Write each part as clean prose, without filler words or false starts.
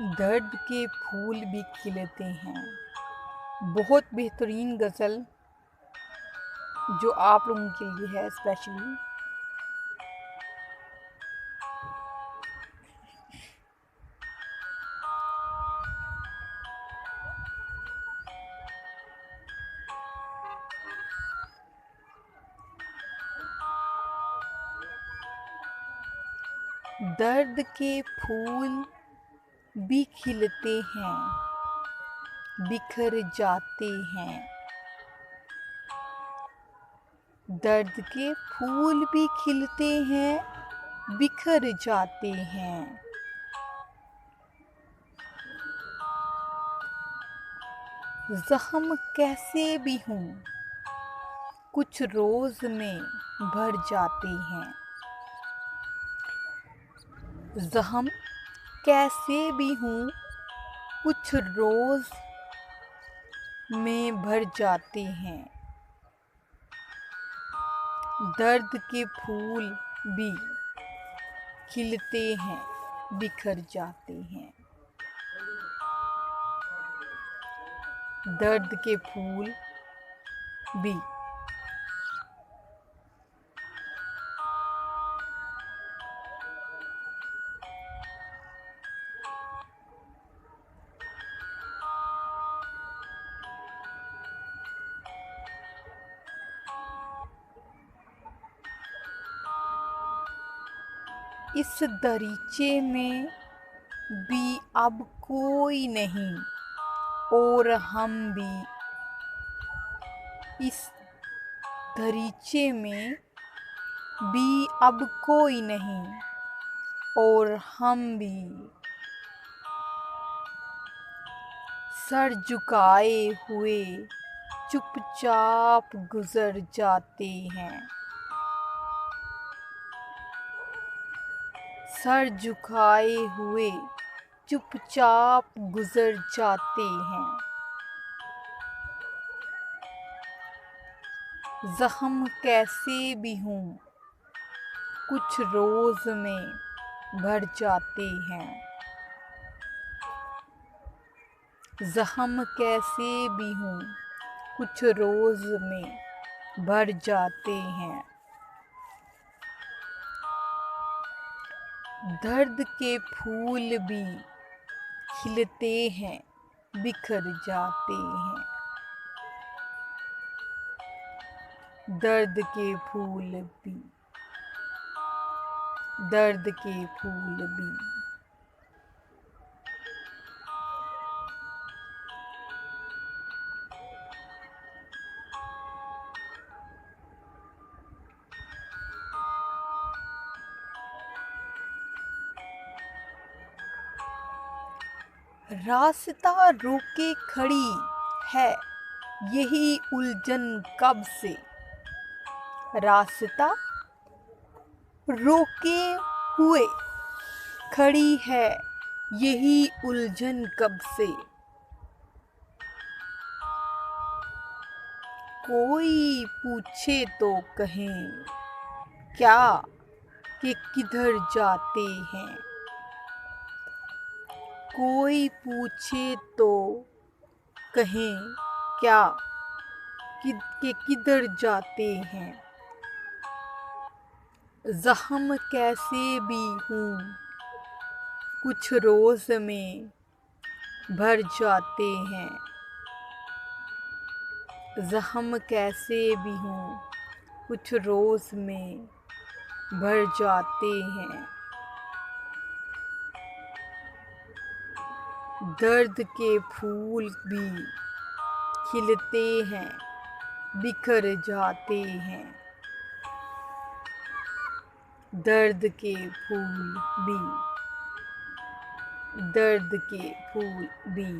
दर्द के फूल भी खिलते हैं। बहुत बेहतरीन गज़ल जो आप लोगों के लिए है स्पेशली। दर्द के फूल भी खिलते हैं, बिखर जाते हैं। दर्द के फूल भी खिलते हैं, बिखर जाते हैं। ज़ख्म कैसे भी हों, कुछ रोज़ में भर जाते हैं। ज़ख्म कैसे भी हों, कुछ रोज़ में भर जाते हैं। दर्द के फूल भी खिलते हैं, बिखर जाते हैं। दर्द के फूल भी। इस दरीचे में भी अब कोई नहीं, और हम भी। इस दरीचे में भी अब कोई नहीं, और हम भी। सर झुकाए हुए चुपचाप गुजर जाते हैं। सर झुकाए हुए चुपचाप गुजर जाते हैं। ज़ख्म कैसे भी हों, कुछ रोज़ में भर जाते हैं। ज़ख्म कैसे भी हों, कुछ रोज़ में भर जाते हैं। दर्द के फूल भी खिलते हैं, बिखर जाते हैं। दर्द के फूल भी। दर्द के फूल भी। रास्ता रोके खड़ी है यही उलझन कब से। रास्ता रोके हुए खड़ी है यही उलझन कब से। कोई पूछे तो कहें क्या कि किधर जाते हैं। कोई पूछे तो कहें क्या कि किधर जाते हैं। ज़ख्म कैसे भी हों, कुछ रोज़ में भर जाते हैं। ज़ख्म कैसे भी हों, कुछ रोज़ में भर जाते हैं। दर्द के फूल भी खिलते हैं, बिखर जाते हैं। दर्द के फूल भी। दर्द के फूल भी।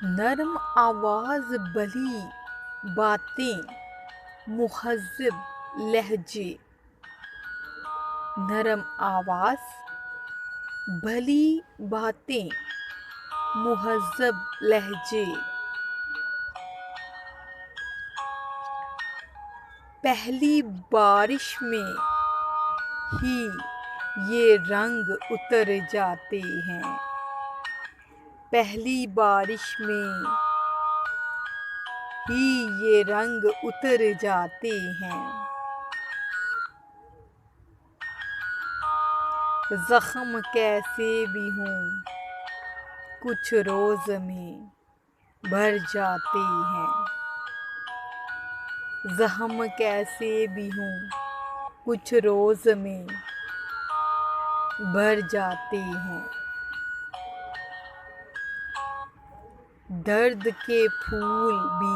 नरम आवाज़ भली बातें, मुहज़्ज़ब लहजे। नरम आवाज़ भली बातें मुहज़्ज़ब लहजे, पहली बारिश में ही ये रंग उतर जाते हैं। पहली बारिश में ही ये रंग उतर जाते हैं। ज़ख्म कैसे भी हों कुछ रोज़ में भर जाते हैं। ज़ख्म कैसे भी हों कुछ रोज़ में भर जाते हैं। दर्द के फूल भी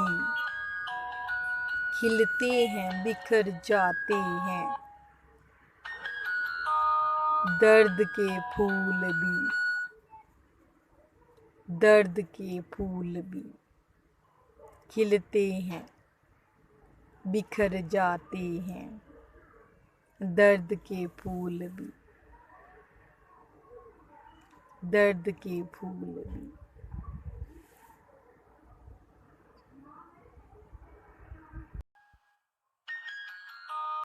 खिलते हैं बिखर जाते हैं। दर्द के फूल भी खिलते हैं बिखर जाते हैं। दर्द के फूल भी